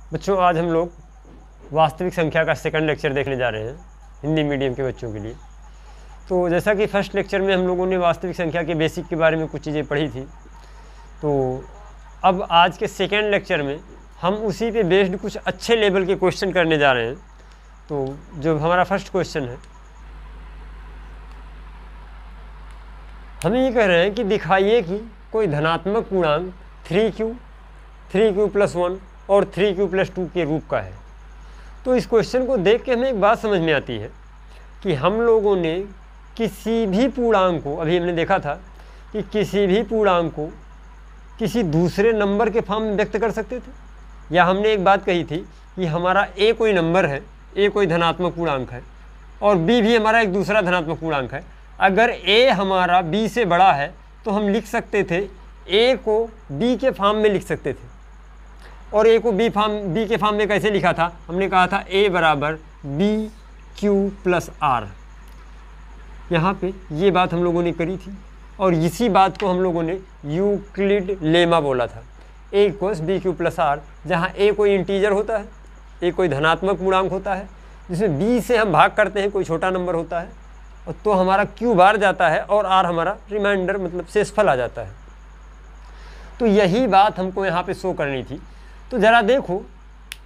बच्चों, आज हम लोग वास्तविक संख्या का सेकंड लेक्चर देखने जा रहे हैं हिंदी मीडियम के बच्चों के लिए। तो जैसा कि फर्स्ट लेक्चर में हम लोगों ने वास्तविक संख्या के बेसिक के बारे में कुछ चीज़ें पढ़ी थी, तो अब आज के सेकंड लेक्चर में हम उसी पे बेस्ड कुछ अच्छे लेवल के क्वेश्चन करने जा रहे हैं। तो जो हमारा फर्स्ट क्वेश्चन है, हम ये कह रहे हैं कि दिखाइए कि कोई धनात्मक पूर्णांक 3q + 1 और 3q + 2 के रूप का है। तो इस क्वेश्चन को देख के हमें एक बात समझ में आती है कि हम लोगों ने किसी भी पूर्णांक को, अभी हमने देखा था कि किसी भी पूर्णांक को किसी दूसरे नंबर के फॉर्म में व्यक्त कर सकते थे, या हमने एक बात कही थी कि हमारा a कोई नंबर है, a कोई धनात्मक पूर्णांक है और b भी हमारा एक दूसरा धनात्मक पूर्णांक है। अगर a हमारा b से बड़ा है तो हम लिख सकते थे a को b के फॉर्म में लिख सकते थे। और a को b के फॉर्म में कैसे लिखा था? हमने कहा था a = bq + r। यहाँ पे ये बात हम लोगों ने करी थी और इसी बात को हम लोगों ने यूक्लिड लेमा बोला था, a = bq + r, जहाँ a कोई इंटीजर होता है, a कोई धनात्मक पूर्णांक होता है जिसमें b से हम भाग करते हैं, कोई छोटा नंबर होता है, और तो हमारा q बार जाता है और r हमारा रिमाइंडर मतलब शेषफल आ जाता है। तो यही बात हमको यहाँ पे शो करनी थी। तो ज़रा देखो,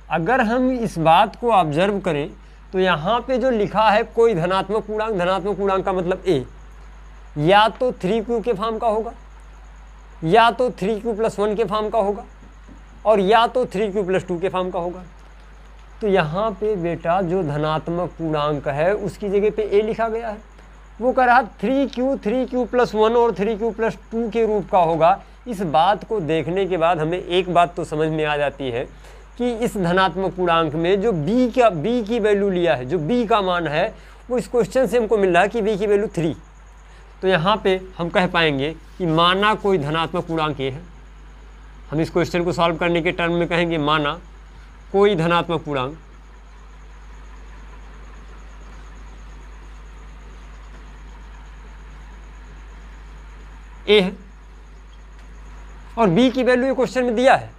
अगर हम इस बात को ऑब्जर्व करें तो यहाँ पे जो लिखा है कोई धनात्मक पूर्णांक का मतलब a, या तो 3q के फॉर्म का होगा, या तो 3q + 1 के फॉर्म का होगा, और या तो 3q + 2 के फॉर्म का होगा। तो यहाँ पे बेटा जो धनात्मक पूर्णांक है उसकी जगह पे a लिखा गया है। वो कह रहा 3q + 1 और 3q + 2 के रूप का होगा। इस बात को देखने के बाद हमें एक बात तो समझ में आ जाती है कि इस धनात्मक पूर्णांक में जो b की वैल्यू लिया है, जो b का मान है, वो इस क्वेश्चन से हमको मिल रहा है कि b की वैल्यू 3। तो यहाँ पे हम कह पाएंगे कि माना कोई धनात्मक पूर्णांक a है। हम इस क्वेश्चन को सॉल्व करने के टर्म में कहेंगे माना कोई धनात्मक पूर्णांक a है और b की वैल्यू क्वेश्चन में दिया है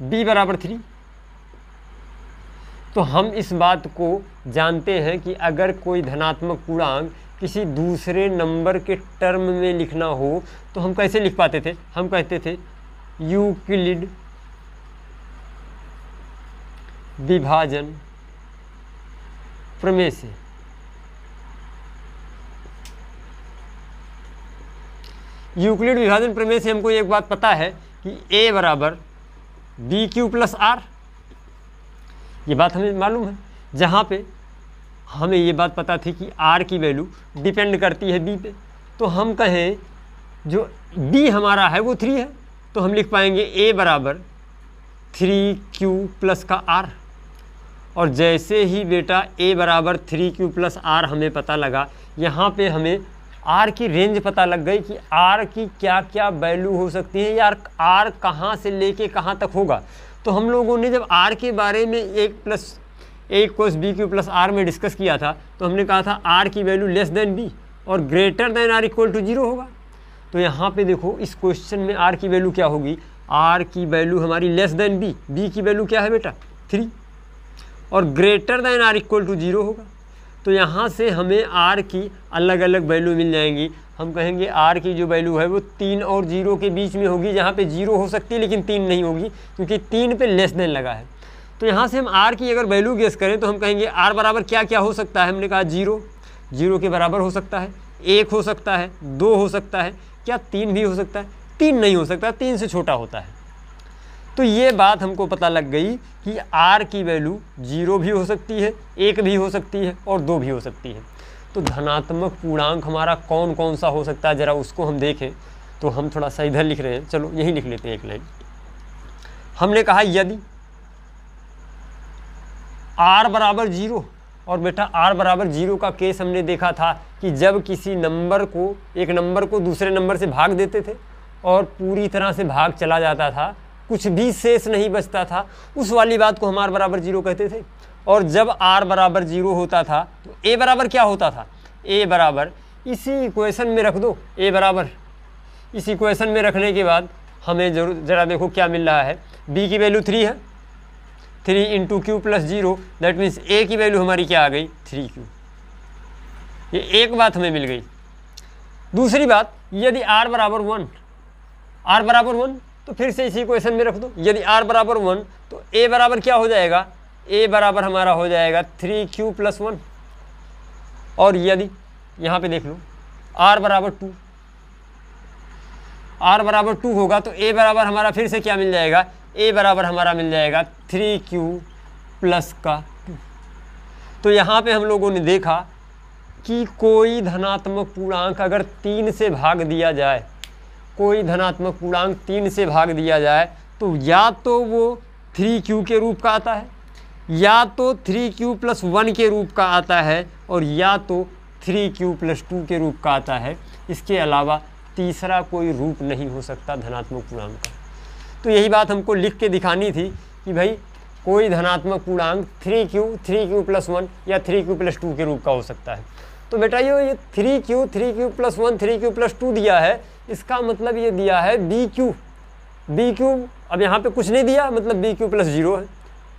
b = 3। तो हम इस बात को जानते हैं कि अगर कोई धनात्मक पूर्णांक किसी दूसरे नंबर के टर्म में लिखना हो तो हम कैसे लिख पाते थे? हम कहते थे यूक्लिड विभाजन प्रमेय से। यूक्लिड विभाजन प्रमेय से हमको एक बात पता है कि a = bq + r। ये बात हमें मालूम है, जहाँ पे हमें ये बात पता थी कि r की वैल्यू डिपेंड करती है b पे। तो हम कहें जो b हमारा है वो 3 है, तो हम लिख पाएंगे a = 3q + का r। और जैसे ही बेटा a = 3q + r हमें पता लगा, यहाँ पे हमें r की रेंज पता लग गई कि r की क्या क्या वैल्यू हो सकती है, या r कहाँ से लेके कहाँ तक होगा। तो हम लोगों ने जब r के बारे में a = bq + r में डिस्कस किया था तो हमने कहा था r की वैल्यू < b और < r = 0 होगा। तो यहाँ पे देखो इस क्वेश्चन में r की वैल्यू क्या होगी? r की वैल्यू हमारी < b की वैल्यू क्या है बेटा? 3, और < r = 0 होगा। तो यहाँ से हमें r की अलग अलग वैल्यू मिल जाएंगी। हम कहेंगे r की जो वैल्यू है वो 3 और 0 के बीच में होगी, जहाँ पे 0 हो सकती है लेकिन 3 नहीं होगी, क्योंकि 3 पे < लगा है। तो यहाँ से हम r की अगर वैल्यू गेस करें तो हम कहेंगे r बराबर क्या क्या हो सकता है? हमने कहा 0 के बराबर हो सकता है, 1 हो सकता है, 2 हो सकता है, क्या 3 भी हो सकता है? 3 नहीं हो सकता, 3 से छोटा होता है। तो ये बात हमको पता लग गई कि r की वैल्यू 0 भी हो सकती है, 1 भी हो सकती है और 2 भी हो सकती है। तो धनात्मक पूर्णांक हमारा कौन कौन सा हो सकता है, ज़रा उसको हम देखें। तो हम थोड़ा सा इधर लिख रहे हैं, चलो यही लिख लेते हैं एक लाइन। हमने कहा यदि r = 0, और बेटा r = 0 का केस हमने देखा था कि जब किसी नंबर को, एक नंबर को दूसरे नंबर से भाग देते थे और पूरी तरह से भाग चला जाता था, कुछ भी शेष नहीं बचता था, उस वाली बात को हम r = 0 कहते थे। और जब r = 0 होता था तो a बराबर क्या होता था? a बराबर इसी इक्वेशन में रख दो, a बराबर इस इक्वेशन में रखने के बाद हमें जरा देखो क्या मिल रहा है। b की वैल्यू 3 है, 3 into Q plus 0, that means A की वैल्यू हमारी क्या आ गई 3q। ये एक बात हमें मिल गई। दूसरी बात, यदि r बराबर 1 तो फिर से इसी इक्वेशन में रख दो। यदि r बराबर 1 तो a बराबर क्या हो जाएगा, a बराबर हमारा हो जाएगा 3q प्लस 1। और यदि यहाँ पे देख लो r बराबर 2 होगा तो a बराबर हमारा फिर से क्या मिल जाएगा, a बराबर हमारा मिल जाएगा 3q प्लस का 2। तो यहाँ पे हम लोगों ने देखा कि कोई धनात्मक पूर्णांक अगर 3 से भाग दिया जाए, कोई धनात्मक पूर्णांक 3 से भाग दिया जाए तो या तो वो 3q के रूप का आता है, या तो 3q प्लस 1 के रूप का आता है, और या तो 3q प्लस 2 के रूप का आता है। इसके अलावा तीसरा कोई रूप नहीं हो सकता धनात्मक पूर्णांक का। तो यही बात हमको लिख के दिखानी थी कि भाई कोई धनात्मक पूर्णांक 3q प्लस 1 या 3q प्लस 2 के रूप का हो सकता है। तो बेटा ये 3q प्लस 1 3q प्लस 2 दिया है, इसका मतलब ये दिया है bq। अब यहाँ पे कुछ नहीं दिया, मतलब bq प्लस 0 है,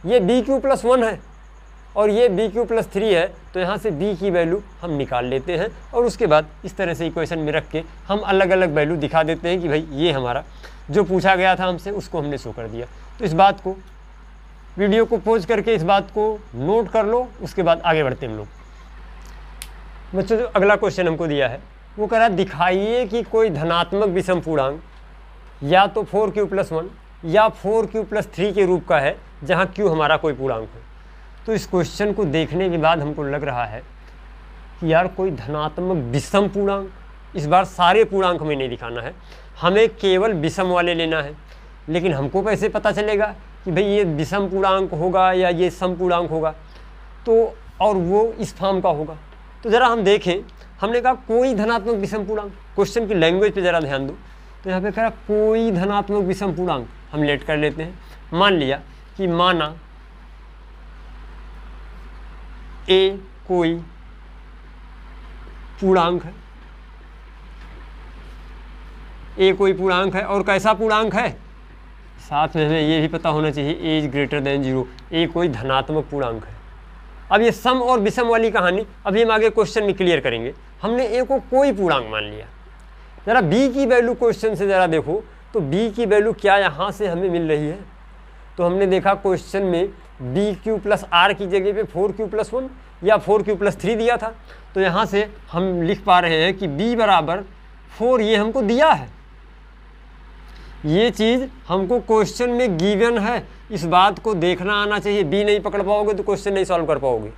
ये bq प्लस 1 है और ये bq प्लस 3 है। तो यहाँ से b की वैल्यू हम निकाल लेते हैं और उसके बाद इस तरह से इक्वेशन में रख के हम अलग अलग वैल्यू दिखा देते हैं कि भाई ये हमारा जो पूछा गया था हमसे उसको हमने शो कर दिया। तो इस बात को, वीडियो को पॉज करके इस बात को नोट कर लो, उसके बाद आगे बढ़ते हैं हम लोग। बच्चों जो अगला क्वेश्चन हमको दिया है वो कह रहा है दिखाइए कि कोई धनात्मक विषम पूर्णांक या तो 4q प्लस 1 या 4q प्लस 3 के रूप का है जहाँ q हमारा कोई पूर्णांक है। तो इस क्वेश्चन को देखने के बाद हमको लग रहा है कि यार कोई धनात्मक विषम पूर्णांक, इस बार सारे पूर्णांक हमें नहीं दिखाना है, हमें केवल विषम वाले लेना है। लेकिन हमको कैसे पता चलेगा कि भाई ये विषम पूर्णांक होगा या ये सम पूर्णांक होगा, तो और वो इस फॉर्म का होगा। तो ज़रा हम देखें, हमने कहा कोई धनात्मक विषम पूर्णांक, क्वेश्चन की लैंग्वेज पे ज़रा ध्यान दो। तो यहाँ पे कह रहा कोई धनात्मक विषम पूर्णांक, हम लेट कर लेते हैं। मान लिया कि माना ए कोई पूर्णांक है, ए कोई पूर्णांक है और कैसा पूर्णांक है, साथ में हमें ये भी पता होना चाहिए ए इज ग्रेटर देन 0, ए कोई धनात्मक पूर्णांक है। अब ये सम और विषम वाली कहानी अभी हम आगे क्वेश्चन में क्लियर करेंगे। हमने ए को कोई पूर्णांक मान लिया। ज़रा बी की वैल्यू क्वेश्चन से ज़रा देखो, तो बी की वैल्यू क्या यहाँ से हमें मिल रही है। तो हमने देखा क्वेश्चन में bq प्लस r की जगह पे 4q प्लस 1 या 4q प्लस 3 दिया था। तो यहाँ से हम लिख पा रहे हैं कि b बराबर 4, ये हमको दिया है, ये चीज़ हमको क्वेश्चन में गिवन है। इस बात को देखना आना चाहिए, बी नहीं पकड़ पाओगे तो क्वेश्चन नहीं सॉल्व कर पाओगे।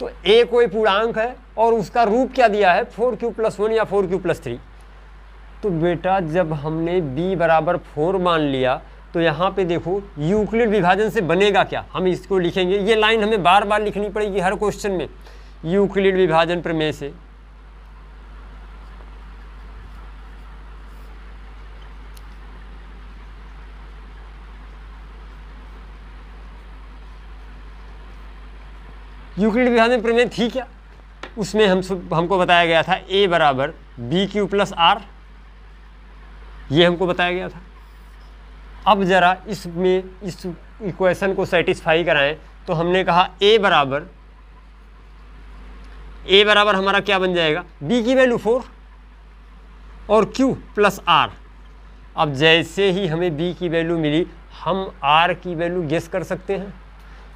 तो ए कोई पूर्णांक है और उसका रूप क्या दिया है 4q प्लस 1 या 4q प्लस 3। तो बेटा जब हमने b बराबर 4 मान लिया तो यहाँ पे देखो यूक्लिड विभाजन से बनेगा क्या, हम इसको लिखेंगे। ये लाइन हमें बार बार लिखनी पड़ेगी हर क्वेश्चन में, यूक्लिड विभाजन प्रमेय से। यूक्लिड विभाजन प्रमेय थी क्या, उसमें हमको बताया गया था a बराबर bq प्लस r, ये हमको बताया गया था। अब ज़रा इसमें इस इक्वेशन को सेटिस्फाई कराएं तो हमने कहा a बराबर हमारा क्या बन जाएगा, b की वैल्यू 4 और q प्लस r। अब जैसे ही हमें b की वैल्यू मिली हम r की वैल्यू गेस कर सकते हैं।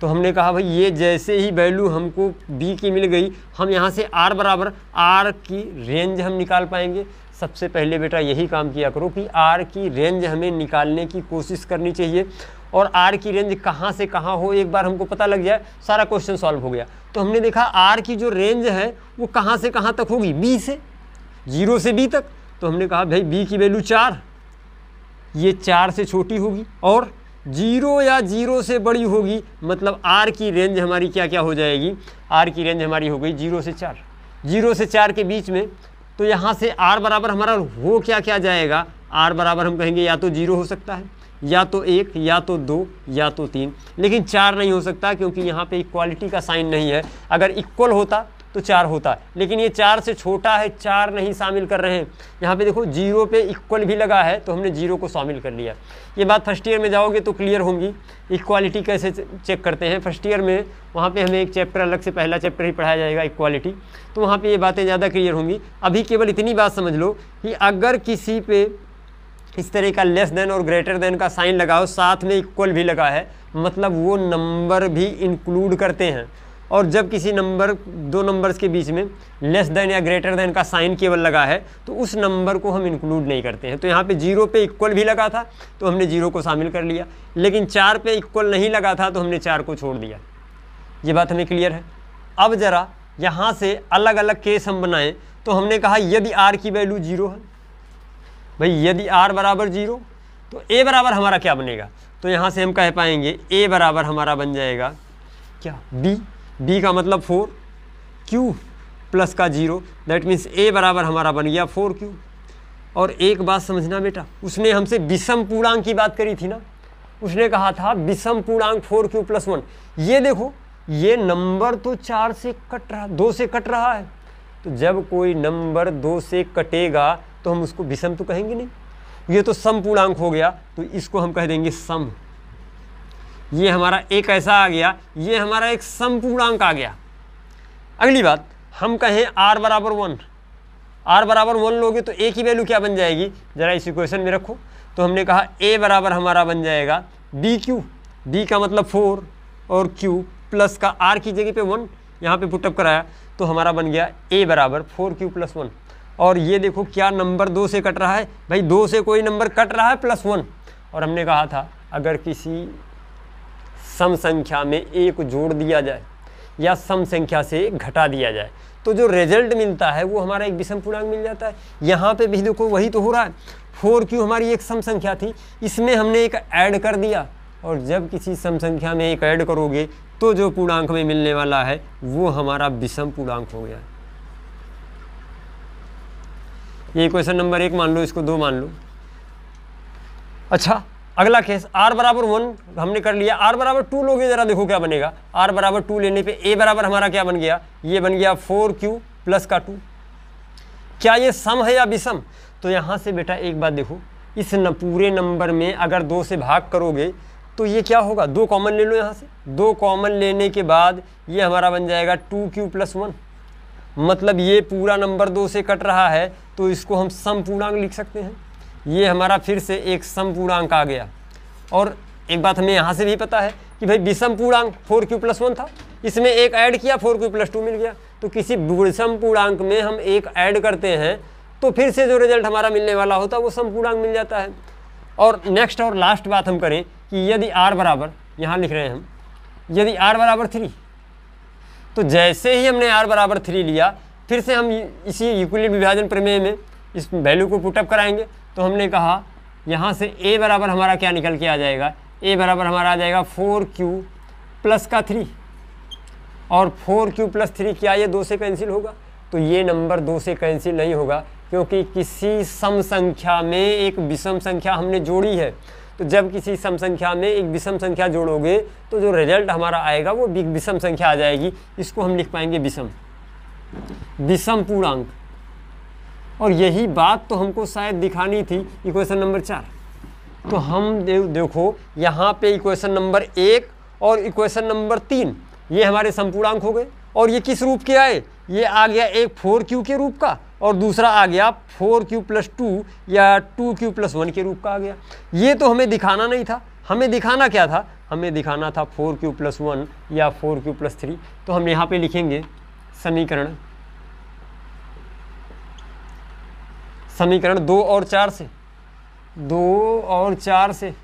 तो हमने कहा भाई ये जैसे ही वैल्यू हमको b की मिल गई, हम यहाँ से r बराबर r की रेंज हम निकाल पाएंगे। सबसे पहले बेटा यही काम किया करो कि r की रेंज हमें निकालने की कोशिश करनी चाहिए, और r की रेंज कहाँ से कहाँ हो एक बार हमको पता लग जाए, सारा क्वेश्चन सॉल्व हो गया। तो हमने देखा r की जो रेंज है वो कहाँ से कहाँ तक होगी, b से 0 से b तक। तो हमने कहा भाई b की वैल्यू 4, ये 4 से छोटी होगी और 0 या 0 से बड़ी होगी, मतलब r की रेंज हमारी क्या क्या हो जाएगी, r की रेंज हमारी हो गई 0 से 4, 0 से 4 के बीच में। तो यहाँ से r बराबर हमारा हो क्या क्या जाएगा, r बराबर हम कहेंगे या तो 0 हो सकता है, या तो 1, या तो 2, या तो 3, लेकिन 4 नहीं हो सकता क्योंकि यहाँ पे इक्वालिटी का साइन नहीं है। अगर इक्वल होता तो 4 होता, लेकिन ये 4 से छोटा है, 4 नहीं शामिल कर रहे हैं। यहाँ पे देखो 0 पे इक्वल भी लगा है तो हमने 0 को शामिल कर लिया। ये बात फर्स्ट ईयर में जाओगे तो क्लियर होंगी, इक्वालिटी कैसे चेक करते हैं। फर्स्ट ईयर में वहाँ पे हमें एक चैप्टर अलग से, पहला चैप्टर ही पढ़ाया जाएगा इक्वालिटी, तो वहाँ पे ये बातें ज़्यादा क्लियर होंगी। अभी केवल इतनी बात समझ लो कि अगर किसी पे इस तरह का लेस देन और ग्रेटर देन का साइन लगाओ, साथ में इक्वल भी लगा है, मतलब वो नंबर भी इंक्लूड करते हैं। और जब किसी नंबर, दो नंबर्स के बीच में लेस देन या ग्रेटर देन का साइन केवल लगा है तो उस नंबर को हम इंक्लूड नहीं करते हैं। तो यहाँ पे 0 पे इक्वल भी लगा था तो हमने 0 को शामिल कर लिया, लेकिन 4 पे इक्वल नहीं लगा था तो हमने 4 को छोड़ दिया। ये बात हमें क्लियर है। अब ज़रा यहाँ से अलग अलग केस हम बनाएं तो हमने कहा यदि r की वैल्यू 0 है, भाई यदि r बराबर 0 तो a बराबर हमारा क्या बनेगा, तो यहाँ से हम कह पाएंगे a बराबर हमारा बन जाएगा क्या, b का मतलब 4, q प्लस का 0, दैट मीन्स a बराबर हमारा बन गया 4q। और एक बात समझना बेटा, उसने हमसे विषम पूर्णांक की बात करी थी ना, उसने कहा था विषम पूर्णांक 4q प्लस 1। ये देखो ये नंबर तो 4 से कट रहा, 2 से कट रहा है, तो जब कोई नंबर 2 से कटेगा तो हम उसको विषम तो कहेंगे नहीं, ये तो सम पूर्णांक हो गया, तो इसको हम कह देंगे सम। ये हमारा एक ऐसा आ गया, ये हमारा एक सम पूर्णांक आ गया। अगली बात हम कहें r बराबर 1, r बराबर 1 लोगे तो a की वैल्यू क्या बन जाएगी, जरा इस इक्वेशन में रखो। तो हमने कहा a बराबर हमारा बन जाएगा bq, b का मतलब 4 और q प्लस का r की जगह पे 1 यहाँ पे पुटअप कराया तो हमारा बन गया a बराबर 4q प्लस 1। और ये देखो क्या नंबर 2 से कट रहा है, भाई 2 से कोई नंबर कट रहा है प्लस 1। और हमने कहा था अगर किसी सम संख्या में एक जोड़ दिया जाए या सम संख्या से घटा दिया जाए तो जो रिजल्ट मिलता है वो हमारा एक विषम पूर्णांक मिल जाता है। यहाँ पे भी देखो वही तो हो रहा है, 4q हमारी एक सम संख्या थी, इसमें हमने एक ऐड कर दिया, और जब किसी सम संख्या में एक ऐड करोगे तो जो पूर्णांक में मिलने वाला है वो हमारा विषम पूर्णांक हो गया। ये क्वेश्चन नंबर 1 मान लो, इसको 2 मान लो। अच्छा अगला केस r बराबर 1 हमने कर लिया, r बराबर 2 लोगे, जरा देखो क्या बनेगा। r बराबर 2 लेने पे a बराबर हमारा क्या बन गया, ये बन गया 4q प्लस का 2। क्या ये सम है या विषम, तो यहाँ से बेटा एक बात देखो, इस पूरे नंबर में अगर 2 से भाग करोगे तो ये क्या होगा, 2 कॉमन ले लो, यहाँ से 2 कॉमन लेने के बाद ये हमारा बन जाएगा 2q प्लस 1। मतलब ये पूरा नंबर 2 से कट रहा है तो इसको हम सम पूर्णांक लिख सकते हैं। ये हमारा फिर से एक सम पूर्णांक आ गया। और एक बात हमें यहाँ से भी पता है कि भाई विषम पूर्णांक 4q प्लस 1 था, इसमें एक ऐड किया 4q प्लस 2 मिल गया। तो किसी विषम पूर्णांक में हम एक ऐड करते हैं तो फिर से जो रिजल्ट हमारा मिलने वाला होता है वो सम पूर्णांक मिल जाता है। और नेक्स्ट और लास्ट बात हम करें कि यदि r बराबर, यहाँ लिख रहे हैं हम, यदि r बराबर 3, तो जैसे ही हमने r बराबर 3 लिया फिर से हम इसी यूक्लिड विभाजन प्रमेय में इस वैल्यू को पुटअप कराएंगे। तो हमने कहा यहाँ से a बराबर हमारा क्या निकल के आ जाएगा, a बराबर हमारा आ जाएगा 4q प्लस का 3। और 4q प्लस 3 क्या ये 2 से कैंसिल होगा, तो ये नंबर 2 से कैंसिल नहीं होगा, क्योंकि किसी सम संख्या में एक विषम संख्या हमने जोड़ी है। तो जब किसी सम संख्या में एक विषम संख्या जोड़ोगे तो जो रिजल्ट हमारा आएगा वो विषम संख्या आ जाएगी। इसको हम लिख पाएंगे विषम पूर्णांक। और यही बात तो हमको शायद दिखानी थी इक्वेशन नंबर 4। तो हम देखो यहाँ पे इक्वेशन नंबर 1 और इक्वेशन नंबर 3 ये हमारे समपूर्णांक हो गए। और ये किस रूप के आए, ये आ गया एक 4q के रूप का और दूसरा आ गया 4q प्लस 2 या 2q प्लस 1 के रूप का आ गया। ये तो हमें दिखाना नहीं था, हमें दिखाना क्या था, हमें दिखाना था 4q प्लस 1 या 4q प्लस 3। तो हम यहाँ पे लिखेंगे समीकरण 2 और 4 से, 2 और 4 से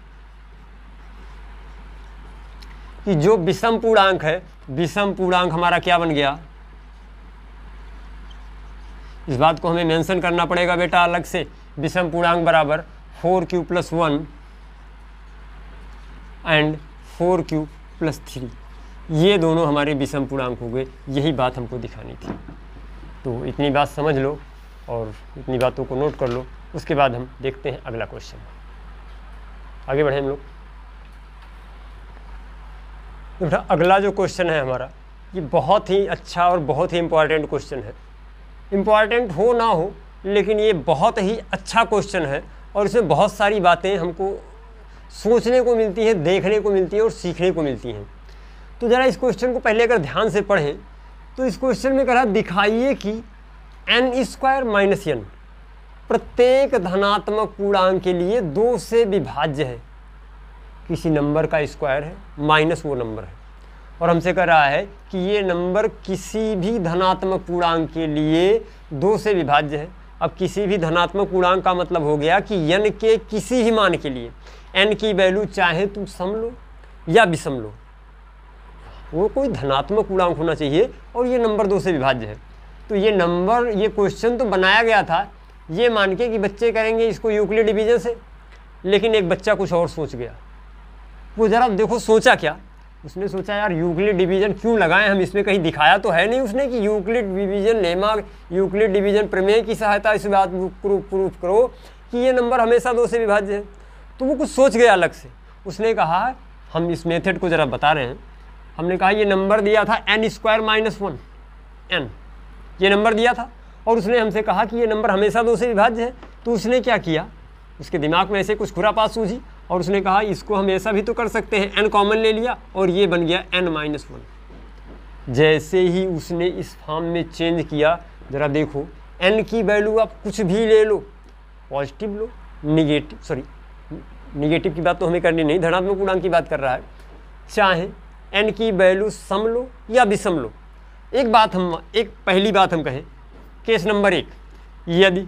कि जो विषम पूर्णांक है, विषम पूर्णांक हमारा क्या बन गया, इस बात को हमें मेंशन करना पड़ेगा बेटा अलग से। विषम पूर्णांक बराबर 4q plus 1 and 4q plus 3, ये दोनों हमारे विषम पूर्णांक हो गए। यही बात हमको दिखानी थी। तो इतनी बात समझ लो और इतनी बातों को नोट कर लो। उसके बाद हम देखते हैं अगला क्वेश्चन। आगे बढ़े हम लोग। बेटा अगला जो क्वेश्चन है हमारा, ये बहुत ही अच्छा और बहुत ही इम्पॉर्टेंट क्वेश्चन है। इम्पॉर्टेंट हो ना हो, लेकिन ये बहुत ही अच्छा क्वेश्चन है और इसमें बहुत सारी बातें हमको सोचने को मिलती हैं, देखने को मिलती हैं और सीखने को मिलती हैं। तो ज़रा इस क्वेश्चन को पहले अगर ध्यान से पढ़ें तो इस क्वेश्चन में कहा दिखाइए कि n² - n प्रत्येक धनात्मक पूर्णांक के लिए 2 से विभाज्य है। किसी नंबर का स्क्वायर है माइनस वो नंबर है, और हमसे कह रहा है कि ये नंबर किसी भी धनात्मक पूर्णांक के लिए 2 से विभाज्य है। अब किसी भी धनात्मक पूर्णांक का मतलब हो गया कि n के किसी भी मान के लिए n की वैल्यू चाहे तुम सम लो या विषम लो, वो कोई धनात्मक पूर्णांक होना चाहिए और ये नंबर 2 से विभाज्य है। तो ये नंबर, ये क्वेश्चन तो बनाया गया था ये मान के कि बच्चे करेंगे इसको यूक्लिड डिवीजन से, लेकिन एक बच्चा कुछ और सोच गया। वो ज़रा देखो सोचा क्या, उसने सोचा यार यूक्लिड डिवीजन क्यों लगाएं हम, इसमें कहीं दिखाया तो है नहीं उसने कि Euclid division lemma, Euclid division प्रमेय की सहायता इस बात प्रूफ करो कि ये नंबर हमेशा 2 से विभाज्य है। तो वो कुछ सोच गया अलग से। उसने कहा हम इस मेथड को ज़रा बता रहे हैं। हमने कहा ये नंबर दिया था n² - 1 n, ये नंबर दिया था और उसने हमसे कहा कि ये नंबर हमेशा 2 से विभाज्य है। तो उसने क्या किया, उसके दिमाग में ऐसे कुछ खुरापात सूझी और उसने कहा इसको हम ऐसा भी तो कर सकते हैं, n कॉमन ले लिया और ये बन गया n - 1। जैसे ही उसने इस फॉर्म में चेंज किया, ज़रा देखो n की वैल्यू आप कुछ भी ले लो, पॉजिटिव लो, निगेटिव की बात तो हमें करनी नहीं, धनात्मक पूर्णांक की बात कर रहा है। चाहे n की वैल्यू सम लो या विषम लो। एक पहली बात हम कहें, केस नंबर 1, यदि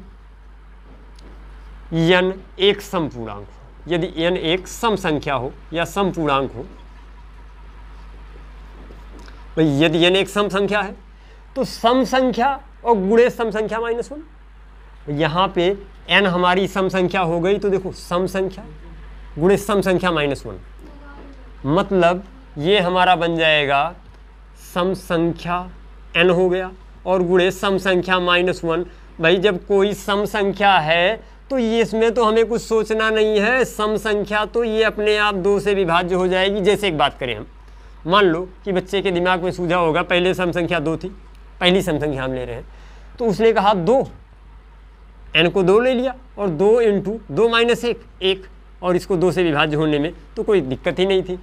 n एक सम पूर्णांक हो, यदि n एक सम संख्या हो या सम पूर्णांक हो, भाई यदि n एक सम संख्या है तो सम संख्या और गुणे सम संख्या -1। यहाँ पे n हमारी सम संख्या हो गई तो देखो सम संख्या गुणे सम संख्या -1, मतलब ये हमारा बन जाएगा सम संख्या n हो गया और गुणे सम संख्या -1। भाई जब कोई सम संख्या है तो ये इसमें तो हमें कुछ सोचना नहीं है, सम संख्या तो ये अपने आप 2 से विभाज्य हो जाएगी। जैसे एक बात करें हम, मान लो कि बच्चे के दिमाग में सूझा होगा पहले सम संख्या 2 थी, पहली सम संख्या हम ले रहे हैं, तो उसने कहा 2, n को 2 ले लिया और 2 × 2 - 1 और इसको 2 से विभाज्य होने में तो कोई दिक्कत ही नहीं थी।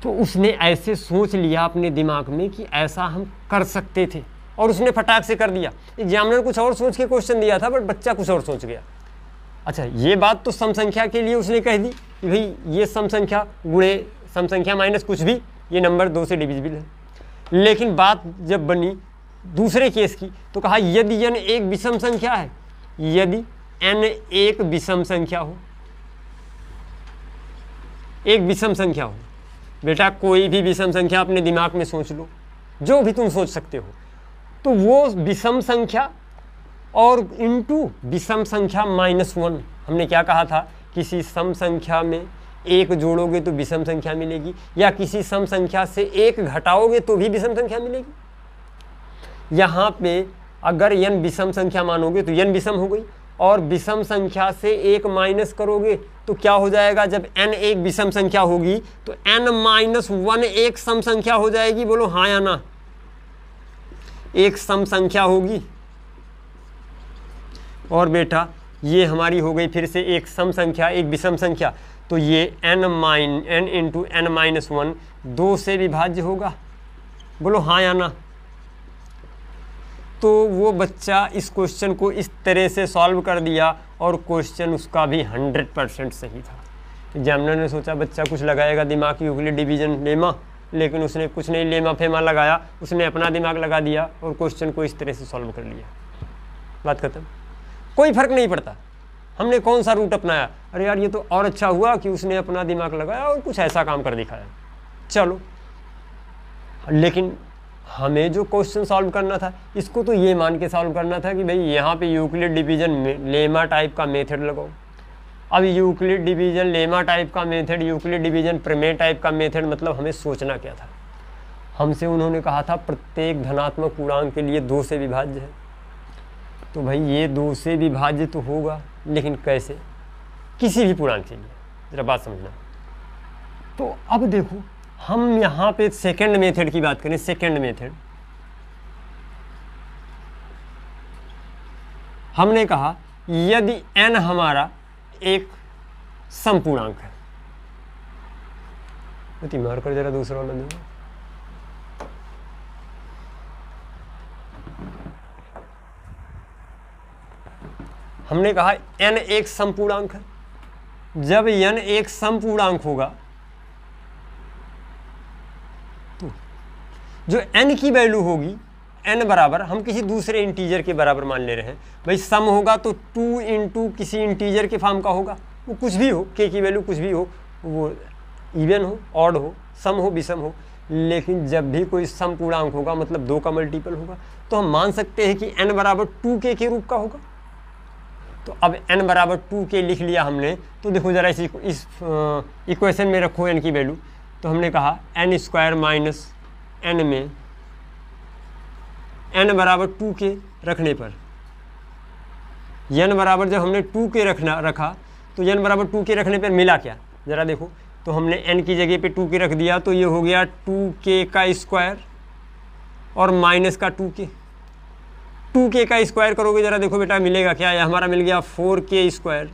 तो उसने ऐसे सोच लिया अपने दिमाग में कि ऐसा हम कर सकते थे और उसने फटाक से कर दिया। एग्जामिनर कुछ और सोच के क्वेश्चन दिया था बट बच्चा कुछ और सोच गया। अच्छा, ये बात तो सम संख्या के लिए उसने कह दी कि भाई ये सम संख्या गुणे सम संख्या माइनस कुछ भी, ये नंबर 2 से डिविजिबल है। लेकिन बात जब बनी दूसरे केस की तो कहा यदि n एक विषम संख्या है, यदि n एक विषम संख्या हो, एक विषम संख्या हो, बेटा कोई भी विषम संख्या अपने दिमाग में सोच लो, जो भी तुम सोच सकते हो, तो वो विषम संख्या और इनटू विषम संख्या -1। हमने क्या कहा था, किसी सम संख्या में 1 जोड़ोगे तो विषम संख्या मिलेगी, या किसी सम संख्या से 1 घटाओगे तो भी विषम संख्या मिलेगी। यहाँ पे अगर n विषम संख्या मानोगे तो n विषम हो गई, और विषम संख्या से 1 माइनस करोगे तो क्या हो जाएगा, जब n एक विषम संख्या होगी तो n-1 एक सम संख्या हो जाएगी। बोलो हाँ या ना, एक सम संख्या होगी। और बेटा ये हमारी हो गई फिर से एक सम संख्या एक विषम संख्या, तो ये n × n-1 2 से विभाज्य होगा। बोलो हाँ या ना। तो वो बच्चा इस क्वेश्चन को इस तरह से सॉल्व कर दिया और क्वेश्चन उसका भी 100% सही था। एग्जामिनर ने सोचा बच्चा कुछ लगाएगा दिमाग, यूक्लिड डिवीजन लेमा, लेकिन उसने कुछ नहीं लेमा फेमा लगाया, उसने अपना दिमाग लगा दिया और क्वेश्चन को इस तरह से सॉल्व कर लिया। बात खत्म। कोई फर्क नहीं पड़ता हमने कौन सा रूट अपनाया। अरे यार ये तो और अच्छा हुआ कि उसने अपना दिमाग लगाया और कुछ ऐसा काम कर दिखाया, चलो। लेकिन हमें जो क्वेश्चन सॉल्व करना था इसको तो ये मान के सॉल्व करना था कि भाई यहाँ पे यूक्लिड डिवीजन में लेमा टाइप का मेथड लगाओ। अब यूक्लिड डिवीजन लेमा टाइप का मेथड, यूक्लिड डिवीजन प्रमेय टाइप का मेथड, मतलब हमें सोचना क्या था। हमसे उन्होंने कहा था प्रत्येक धनात्मक पूर्णांक के लिए 2 से विभाज्य है, तो भाई ये 2 से विभाज्य तो होगा, लेकिन कैसे, किसी भी पूर्णांक के लिए, जरा बात समझना। तो अब देखो हम यहाँ पे सेकंड मेथड की बात करें, सेकंड मेथड, हमने कहा यदि n हमारा एक समपूर्णांक है, मार कर जरा दूसरा वाला दूंगा, हमने कहा n एक समपूर्णांक है। जब n एक समपूर्णांक होगा तो जो n की वैल्यू होगी, n बराबर हम किसी दूसरे इंटीजर के बराबर मान ले रहे हैं। भाई सम होगा तो 2 इंटू किसी इंटीजर के फॉर्म का होगा, वो कुछ भी हो, k की वैल्यू कुछ भी हो, वो इवन हो, ऑड हो, सम हो, विषम हो, लेकिन जब भी कोई समपूर्णांक होगा मतलब 2 का मल्टीपल होगा, तो हम मान सकते हैं कि n बराबर 2k के रूप का होगा। तो अब n बराबर 2k लिख लिया हमने, तो देखो जरा इस इक्वेशन में रखो n की वैल्यू। तो हमने कहा n स्क्वायर माइनस n में n बराबर 2k रखने पर, n बराबर जब हमने 2k रखा तो n बराबर 2k रखने पर मिला क्या, ज़रा देखो। तो हमने n की जगह पे 2k रख दिया, तो ये हो गया 2k का स्क्वायर और माइनस का 2k। 2k का स्क्वायर करोगे, ज़रा देखो बेटा मिलेगा क्या, ये हमारा मिल गया 4k स्क्वायर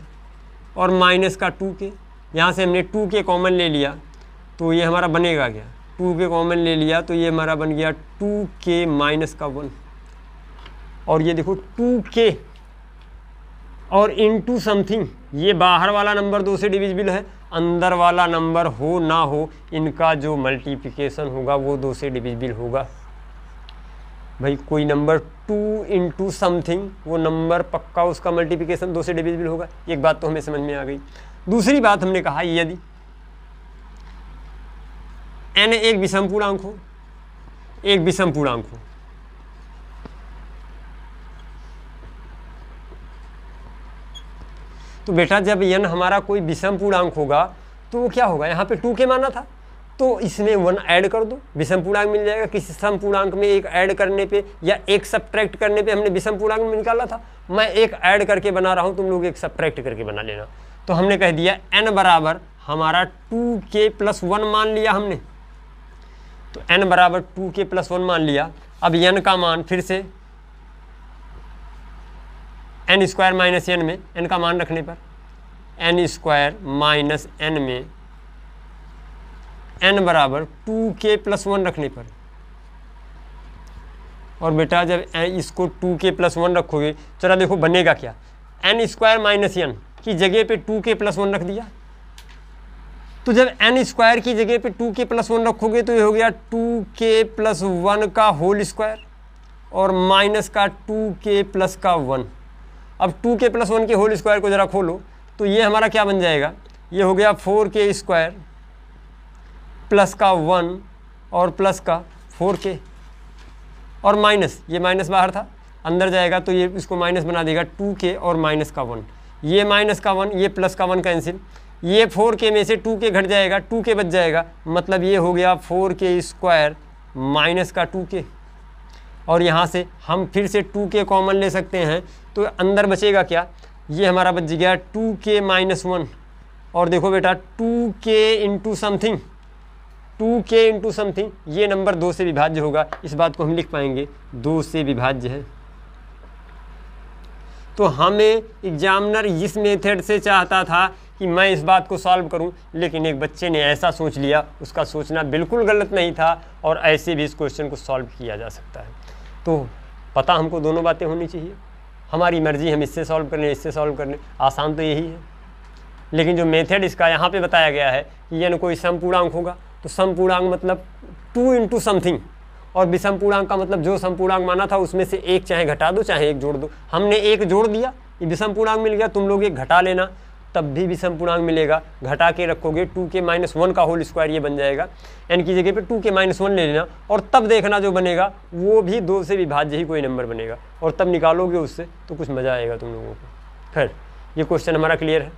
और माइनस का 2k। यहाँ से हमने 2k कॉमन ले लिया, तो ये हमारा बनेगा क्या, 2k कॉमन ले लिया तो ये हमारा बन गया 2k माइनस का 1। और ये देखो 2k और इनटू समथिंग, ये बाहर वाला नंबर 2 से डिविजिबल है, अंदर वाला नंबर हो ना हो इनका जो मल्टीप्लिकेशन होगा वो 2 से डिविजिबल होगा। भाई कोई नंबर 2 इंटू समथिंग, वो नंबर पक्का उसका मल्टीप्लिकेशन 2 से डिविजिबल होगा। एक बात तो हमें समझ में आ गई। दूसरी बात हमने कहा यदि n एक विषम पूर्णांक हो, एक विषम पूर्णांक हो, तो बेटा जब n हमारा कोई विषम पूर्णांक होगा तो वो क्या होगा, यहाँ पे 2k माना था तो इसमें 1 ऐड कर दो, विषम पूर्णांक मिल जाएगा। किसी सम पूर्णांक में एक ऐड करने पे या एक सब्ट्रैक्ट करने पे हमने विषम पूर्णांक में निकाला था, मैं एक ऐड करके बना रहा हूँ, तुम लोग एक सब्ट्रैक्ट करके बना लेना। तो हमने कह दिया n बराबर हमारा 2k प्लस 1 मान लिया हमने, तो n बराबर 2k प्लस 1 मान लिया। अब n का मान फिर से n स्क्वायर माइनस n में n का मान रखने पर, n स्क्वायर माइनस n में n बराबर 2k प्लस 1 रखने पर, और बेटा जब इसको 2k प्लस 1 रखोगे, चला देखो बनेगा क्या, n स्क्वायर माइनस n की जगह पे 2k प्लस 1 रख दिया, तो जब n स्क्वायर की जगह पे 2k प्लस 1 रखोगे तो ये हो गया 2k प्लस 1 का होल स्क्वायर और माइनस का 2k प्लस का 1। अब 2k प्लस 1 के होल स्क्वायर को ज़रा खोलो तो ये हमारा क्या बन जाएगा, ये हो गया 4k स्क्वायर प्लस का 1 और प्लस का 4k और माइनस, ये माइनस बाहर था अंदर जाएगा तो ये इसको माइनस बना देगा 2k और माइनस का 1, ये माइनस का 1, ये प्लस का 1 कैंसिल, ये 4k में से 2k घट जाएगा, 2k बच जाएगा, मतलब ये हो गया 4k स्क्वायर माइनस का 2k। और यहाँ से हम फिर से 2k कॉमन ले सकते हैं, तो अंदर बचेगा क्या, ये हमारा बच गया 2k माइनस 1। और देखो बेटा 2k into something, 2k into something, ये नंबर 2 से विभाज्य होगा, इस बात को हम लिख पाएंगे 2 से विभाज्य है। तो हमें एग्जामिनर इस मेथड से चाहता था कि मैं इस बात को सॉल्व करूं, लेकिन एक बच्चे ने ऐसा सोच लिया, उसका सोचना बिल्कुल गलत नहीं था और ऐसे भी इस क्वेश्चन को सॉल्व किया जा सकता है। तो पता हमको दोनों बातें होनी चाहिए, हमारी मर्जी हम इससे सॉल्व करने इससे सॉल्व करने, आसान तो यही है। लेकिन जो मेथड इसका यहाँ पे बताया गया है कि n कोई समपूर्णांक होगा, तो समपूर्णांक मतलब 2 इंटू समथिंग, और विषम पूर्णांक का मतलब जो समपूर्णांक माना था उसमें से एक चाहे घटा दो चाहे एक जोड़ दो। हमने एक जोड़ दिया, ये विषम पूर्णांक मिल गया, तुम लोग एक घटा लेना तब भी विषम पूर्णांक मिलेगा, घटा के रखोगे 2k माइनस 1 का होल स्क्वायर ये बन जाएगा, n की जगह पे 2k माइनस 1 ले लेना और तब देखना जो बनेगा वो भी 2 से विभाज्य ही कोई नंबर बनेगा, और तब निकालोगे उससे तो कुछ मज़ा आएगा तुम लोगों को। खैर ये क्वेश्चन हमारा क्लियर है,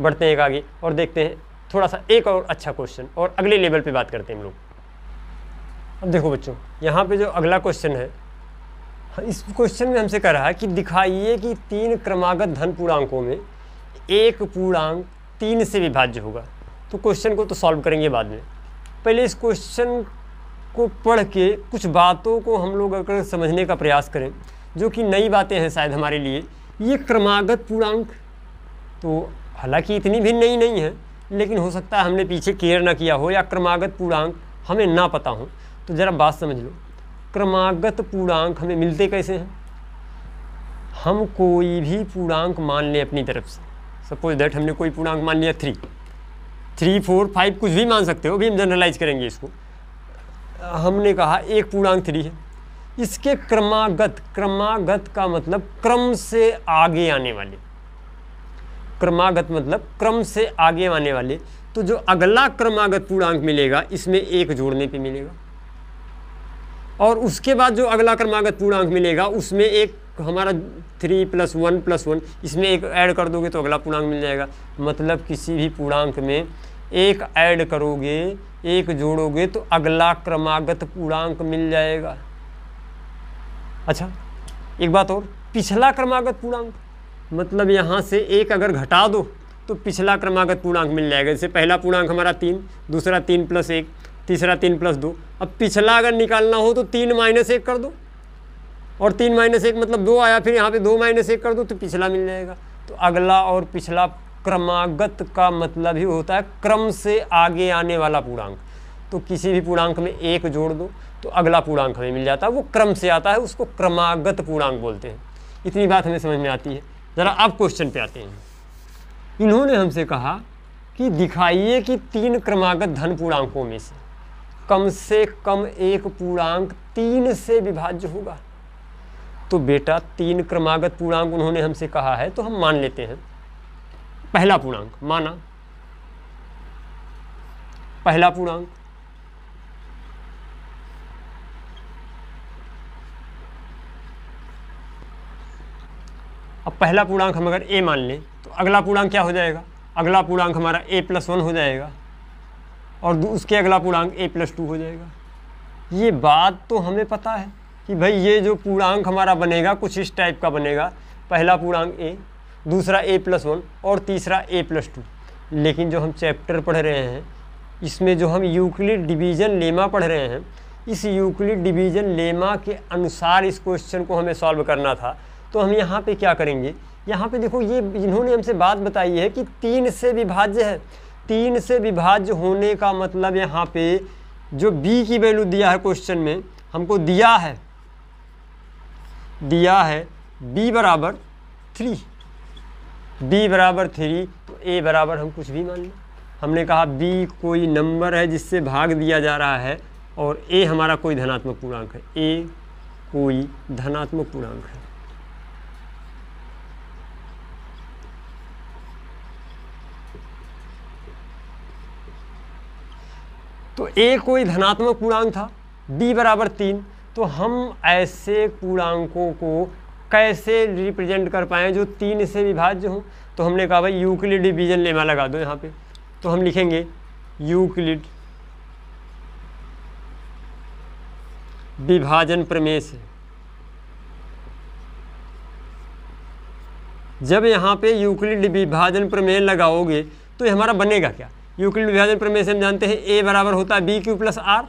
बढ़ते हैं एक आगे और देखते हैं थोड़ा सा एक और अच्छा क्वेश्चन, और अगले लेवल पर बात करते हैं हम लोग। अब देखो बच्चों, यहाँ पे जो अगला क्वेश्चन है, इस क्वेश्चन में हमसे कह रहा है कि दिखाइए कि 3 क्रमागत धन पूर्णांकों में एक पूर्णांक 3 से विभाज्य होगा। तो क्वेश्चन को तो सॉल्व करेंगे बाद में, पहले इस क्वेश्चन को पढ़ के कुछ बातों को हम लोग अगर समझने का प्रयास करें, जो कि नई बातें हैं शायद हमारे लिए। ये क्रमागत पूर्णांक तो हालांकि इतनी भी नई नहीं है, लेकिन हो सकता है हमने पीछे केयर ना किया हो या क्रमागत पूर्णांक हमें ना पता हो। तो ज़रा बात समझ लो, क्रमागत पूर्णांक हमें मिलते कैसे हैं? हम कोई भी पूर्णांक मान लें अपनी तरफ से, सपोज दैट हमने कोई पूर्णांक मान लिया 3, 4, 5 कुछ भी मान सकते हो, अभी हम जनरलाइज करेंगे इसको। हमने कहा एक पूर्णांक 3 है, इसके क्रमागत, क्रमागत का मतलब क्रम से आगे आने वाले, क्रमागत मतलब क्रम से आगे आने वाले। तो जो अगला क्रमागत पूर्णांक मिलेगा इसमें 1 जोड़ने पे मिलेगा, और उसके बाद जो अगला क्रमागत पूर्णांक मिलेगा उसमें एक हमारा 3 + 1 + 1, इसमें 1 ऐड कर दोगे तो अगला पूर्णांक मिल जाएगा। मतलब किसी भी पूर्णांक में 1 ऐड करोगे, 1 जोड़ोगे तो अगला क्रमागत पूर्णांक मिल जाएगा। अच्छा, एक बात और, पिछला क्रमागत पूर्णांक मतलब यहाँ से 1 अगर घटा दो तो पिछला क्रमागत पूर्णांक मिल जाएगा। जैसे पहला पूर्णांक हमारा 3, दूसरा 3 + 1, तीसरा 3 + 2। अब पिछला अगर निकालना हो तो 3 - 1 कर दो, और 3 - 1 मतलब 2 आया, फिर यहाँ पे 2 - 1 कर दो तो पिछला मिल जाएगा। तो अगला और पिछला क्रमागत का मतलब ही होता है क्रम से आगे आने वाला पूर्णांक। तो किसी भी पूर्णांक में 1 जोड़ दो तो अगला पूर्णांक हमें मिल जाता है, वो क्रम से आता है, उसको क्रमागत पूर्णांक बोलते हैं। इतनी बात हमें समझ में आती है। ज़रा अब क्वेश्चन पे आते हैं। इन्होंने हमसे कहा कि दिखाइए कि 3 क्रमागत धन पूर्णांकों में से कम एक पूर्णांक 3 से विभाज्य होगा। तो बेटा 3 क्रमागत पूर्णांक उन्होंने हमसे कहा है, तो हम मान लेते हैं। पहला पूर्णांक माना, पहला पूर्णांक अब पहला पूर्णांक हम अगर a मान लें तो अगला पूर्णांक क्या हो जाएगा? अगला पूर्णांक हमारा a + 1 हो जाएगा, और उसके अगला पूर्णांक a + 2 हो जाएगा। ये बात तो हमें पता है कि भाई ये जो पूर्णांक हमारा बनेगा कुछ इस टाइप का बनेगा, पहला पूर्णांक a, दूसरा a + 1 और तीसरा a + 2। लेकिन जो हम चैप्टर पढ़ रहे हैं इसमें जो हम यूक्लिड डिवीज़न लेमा पढ़ रहे हैं, इस यूक्लिड डिवीज़न लेमा के अनुसार इस क्वेश्चन को हमें सॉल्व करना था। तो हम यहाँ पे क्या करेंगे, यहाँ पे देखो ये इन्होंने हमसे बात बताई है कि 3 से विभाज्य है। 3 से विभाज्य होने का मतलब यहाँ पे जो b की वैल्यू दिया है क्वेश्चन में, हमको दिया है b = 3, b = 3, तो a बराबर हम कुछ भी मान लें। हमने कहा b कोई नंबर है जिससे भाग दिया जा रहा है, और a हमारा कोई धनात्मक पूर्णांक है, a कोई धनात्मक पूर्णांक है। तो a कोई धनात्मक पूर्णांक था, b = 3। तो हम ऐसे पूर्णांकों को कैसे रिप्रेजेंट कर पाएँ जो 3 से विभाज्य हों? तो हमने कहा भाई यूक्लिड डिवीज़न लेमा लगा दो यहाँ पे। तो हम लिखेंगे यूक्लिड विभाजन प्रमेय से, जब यहाँ पे यूक्लिड विभाजन प्रमेय लगाओगे तो ये हमारा बनेगा क्या? यूक्लिड विभाजन प्रमेय से हम जानते हैं a बराबर होता है b³ + r,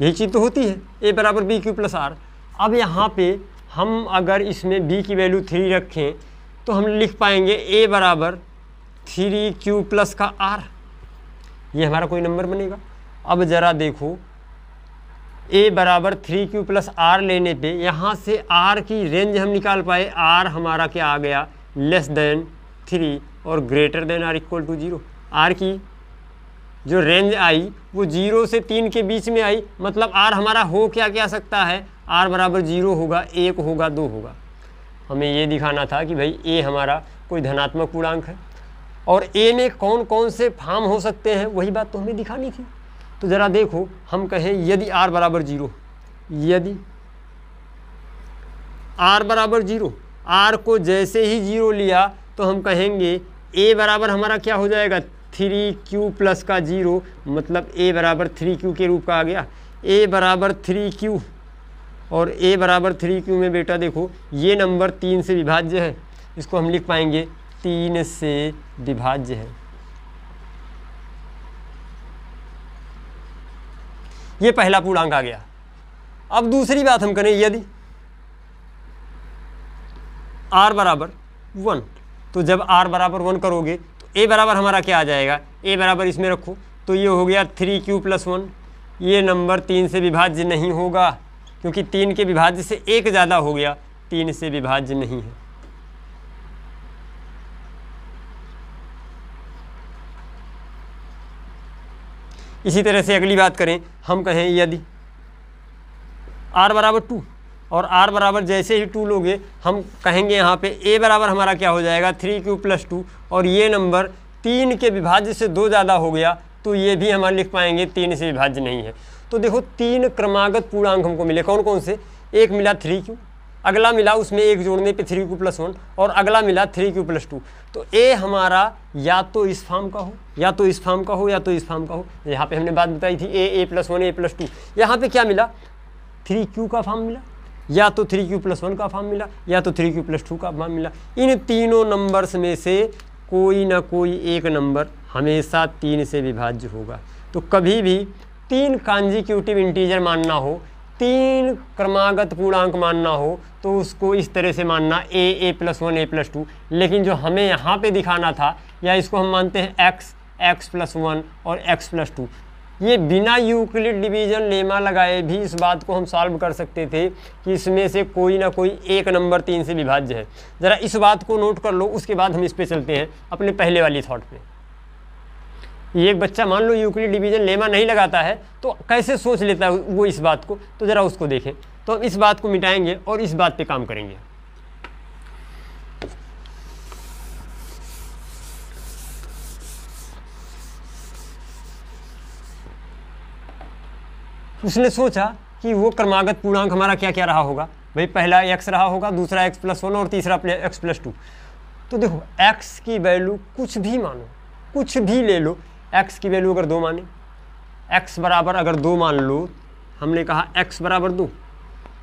यही चीज़ तो होती है, a बराबर b³ + r। अब यहाँ पे हम अगर इसमें b की वैल्यू 3 रखें तो हम लिख पाएंगे a बराबर 3q + का r, ये हमारा कोई नंबर बनेगा। अब ज़रा देखो a बराबर 3q + r लेने पे यहाँ से r की रेंज हम निकाल पाए, r हमारा क्या आ गया? <3 और > r = 0। r की जो रेंज आई वो 0 से 3 के बीच में आई, मतलब r हमारा हो क्या सकता है? r बराबर 0 होगा, 1 होगा, 2 होगा। हमें ये दिखाना था कि भाई a हमारा कोई धनात्मक पूर्णांक है, और a में कौन कौन से फॉर्म हो सकते हैं वही बात तो हमें दिखानी थी। तो ज़रा देखो, हम कहें यदि r बराबर 0, यदि r बराबर 0, r को जैसे ही 0 लिया तो हम कहेंगे a बराबर हमारा क्या हो जाएगा? 3q + का 0, मतलब a बराबर 3q के रूप का आ गया। a बराबर 3q, और a बराबर 3q में बेटा देखो ये नंबर 3 से विभाज्य है, इसको हम लिख पाएंगे 3 से विभाज्य है। ये पहला पूर्णांक आ गया। अब दूसरी बात हम करें, यदि r बराबर 1, तो जब r बराबर 1 करोगे तो a बराबर हमारा क्या आ जाएगा, a बराबर इसमें रखो तो ये हो गया 3q + 1। ये नंबर 3 से विभाज्य नहीं होगा, क्योंकि 3 के विभाज्य से 1 ज़्यादा हो गया, 3 से विभाज्य नहीं है। इसी तरह से अगली बात करें, हम कहें यदि r बराबर 2 और r बराबर जैसे ही 2 लोगे हम कहेंगे यहाँ पे a बराबर हमारा क्या हो जाएगा 3q + 2, और ये नंबर 3 के विभाज्य से 2 ज़्यादा हो गया, तो ये भी हम लिख पाएंगे 3 से विभाज्य नहीं है। तो देखो 3 क्रमागत पूर्णांक हमको मिले, कौन कौन से, एक मिला 3q, अगला मिला उसमें एक जोड़ने पे 3q + 1, और अगला मिला 3q + 2। तो a हमारा या तो इस फॉर्म का हो, या तो इस फॉर्म का हो, या तो इस फॉर्म का हो। यहाँ पे हमने बात बताई थी a + 1 a + 2, यहाँ पे क्या मिला 3q का फॉर्म मिला, या तो 3q + 1 का फॉर्म मिला, या तो 3q + 2 का फॉर्म मिला। इन तीनों नंबर्स में से कोई ना कोई एक नंबर हमेशा 3 से विभाज्य होगा। तो कभी भी 3 कॉन्जिक्यूटिव इंटीजर मानना हो, 3 क्रमागत पूर्णांक मानना हो, तो उसको इस तरह से मानना a + 1 a + 2। लेकिन जो हमें यहाँ पे दिखाना था, या इसको हम मानते हैं x + 1 और x + 2, ये बिना यूक्लिड डिवीजन लेमा लगाए भी इस बात को हम सॉल्व कर सकते थे कि इसमें से कोई ना कोई एक नंबर 3 से विभाज्य है। ज़रा इस बात को नोट कर लो, उसके बाद हम इस पे चलते हैं अपने पहले वाली थॉट पे। ये एक बच्चा मान लो यूक्लिड डिवीजन लेमा नहीं लगाता है तो कैसे सोच लेता है वो इस बात को, तो ज़रा उसको देखें। तो हम इस बात को मिटाएंगे और इस बात पे काम करेंगे। उसने सोचा कि वो क्रमागत पूर्णांक हमारा क्या क्या रहा होगा, भाई पहला x रहा होगा, दूसरा x + 1 और तीसरा x + 2। तो देखो x की वैल्यू कुछ भी मानो, कुछ भी ले लो, x की वैल्यू अगर 2 माने, x बराबर अगर 2 मान लो, हमने कहा x बराबर 2,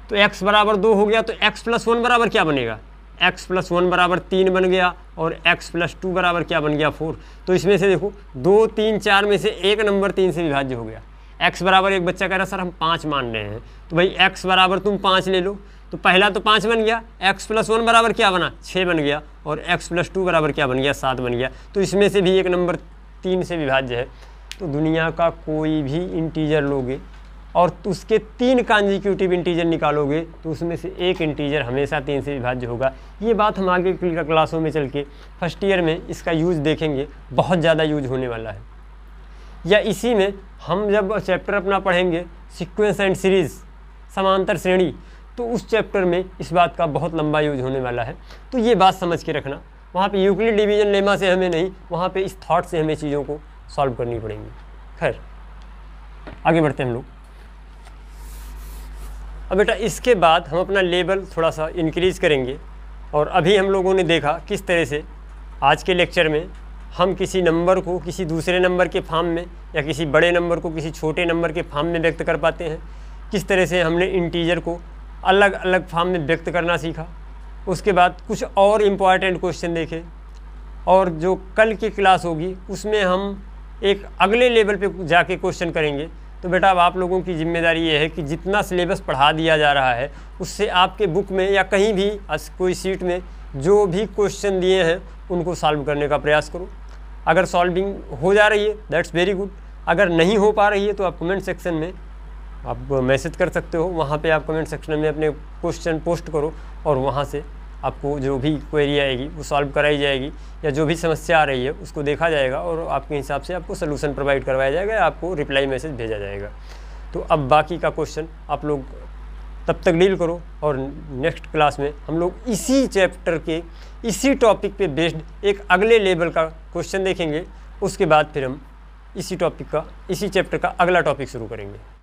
तो x बराबर 2 हो गया, तो x + 1 बराबर क्या बनेगा, x + 1 बराबर 3 बन गया, और x + 2 बराबर क्या बन गया 4। तो इसमें से देखो 2 3 4 में से एक नंबर 3 से विभाज्य हो गया। x बराबर एक बच्चा कह रहा सर हम 5 मान रहे हैं, तो भाई x बराबर तुम 5 ले लो, तो पहला तो 5 बन गया, x + 1 बराबर क्या बना 6 बन गया, और x + 2 बराबर क्या बन गया 7 बन गया। तो इसमें से भी एक नंबर 3 से विभाज्य है। तो दुनिया का कोई भी इंटीजर लोगे और उसके 3 कॉन्जिक्यूटिव इंटीजर निकालोगे, तो उसमें से एक इंटीजर हमेशा 3 से विभाज्य होगा। ये बात हम आगे की क्लासों में चल के फर्स्ट ईयर में इसका यूज़ देखेंगे, बहुत ज़्यादा यूज होने वाला है। या इसी में हम जब चैप्टर अपना पढ़ेंगे सीक्वेंस एंड सीरीज़, समांतर श्रेणी, तो उस चैप्टर में इस बात का बहुत लंबा यूज होने वाला है। तो ये बात समझ के रखना, वहाँ पे यूक्लिड डिवीजन लेमा से हमें नहीं, वहाँ पे इस थॉट से हमें चीज़ों को सॉल्व करनी पड़ेंगी। खैर आगे बढ़ते हैं हम लोग। अब बेटा इसके बाद हम अपना लेवल थोड़ा सा इंक्रीज़ करेंगे, और अभी हम लोगों ने देखा किस तरह से आज के लेक्चर में हम किसी नंबर को किसी दूसरे नंबर के फॉर्म में, या किसी बड़े नंबर को किसी छोटे नंबर के फॉर्म में व्यक्त कर पाते हैं। किस तरह से हमने इंटीजर को अलग अलग फॉर्म में व्यक्त करना सीखा। उसके बाद कुछ और इम्पॉर्टेंट क्वेश्चन देखे, और जो कल की क्लास होगी उसमें हम एक अगले लेवल पे जाके क्वेश्चन करेंगे। तो बेटा अब आप लोगों की जिम्मेदारी ये है कि जितना सिलेबस पढ़ा दिया जा रहा है उससे आपके बुक में या कहीं भी कोई सीट में जो भी क्वेश्चन दिए हैं उनको सॉल्व करने का प्रयास करो। अगर सॉल्विंग हो जा रही है दैट्स वेरी गुड, अगर नहीं हो पा रही है तो आप कमेंट सेक्शन में आप मैसेज कर सकते हो। वहाँ पे आप कमेंट सेक्शन में अपने क्वेश्चन पोस्ट करो, और वहाँ से आपको जो भी क्वेरी आएगी वो सॉल्व कराई जाएगी, या जो भी समस्या आ रही है उसको देखा जाएगा और आपके हिसाब से आपको सलूशन प्रोवाइड करवाया जाएगा, आपको रिप्लाई मैसेज भेजा जाएगा। तो अब बाकी का क्वेश्चन आप लोग तब तक डील करो, और नेक्स्ट क्लास में हम लोग इसी चैप्टर के इसी टॉपिक पे बेस्ड एक अगले लेवल का क्वेश्चन देखेंगे। उसके बाद फिर हम इसी टॉपिक का इसी चैप्टर का अगला टॉपिक शुरू करेंगे।